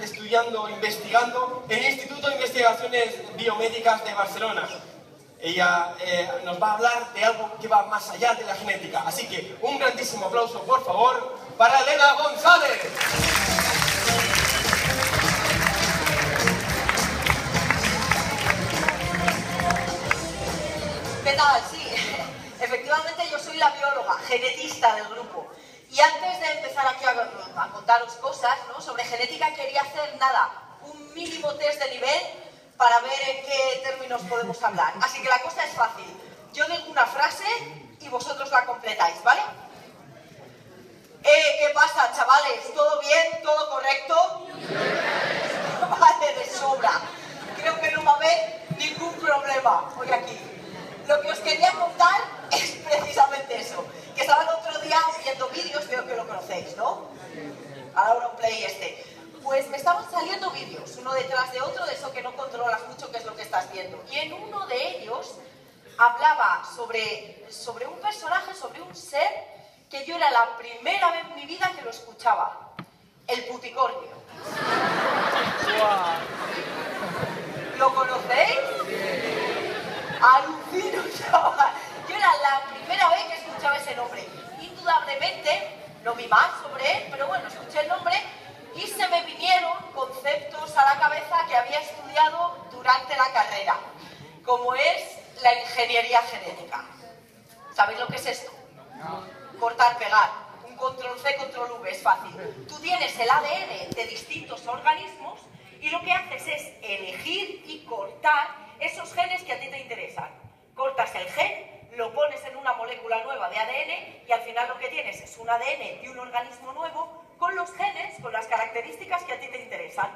estudiando, investigando en el Instituto de Investigaciones Biomédicas de Barcelona. Ella nos va a hablar de algo que va más allá de la genética. Así que un grandísimo aplauso, por favor, para Elena González. ¿Qué tal? Sí, efectivamente yo soy la bióloga, genetista del grupo. Y antes de empezar aquí a contaros cosas, ¿no?, sobre genética, quería hacer un mínimo test de nivel para ver en qué términos podemos hablar. Así que la cosa es fácil. Yo digo una frase y vosotros la completáis, ¿vale? ¿Qué pasa, chavales? ¿Todo bien? ¿Todo correcto? Vale, de sobra. Creo que no va a haber ningún problema hoy aquí. Lo que os quería contar es precisamente eso. Que estaba el otro día viendo vídeos, veo que lo conocéis, ¿no? A Laura Play Pues me estaban saliendo vídeos, uno detrás de otro, de eso que no controlas mucho qué es lo que estás viendo. Y en uno de ellos hablaba sobre un personaje, sobre un ser, que yo era la primera vez en mi vida que lo escuchaba. El puticornio. ¿Lo conocéis? Alucino, chaval. Yo era la primera vez que escuchaba ese nombre. Indudablemente, no vi más sobre él, pero bueno, escuché el nombre y se me vinieron conceptos a la cabeza que había estudiado durante la carrera, como es la ingeniería genética. ¿Sabéis lo que es esto? Cortar, pegar. Un control C, control V, es fácil. Tú tienes el ADN de distintos organismos y lo que haces es elegir y cortar esos genes que a ti te interesan. Cortas el gen, lo pones en una molécula nueva de ADN y al final lo que tienes es un ADN de un organismo nuevo con los genes, con las características que a ti te interesan.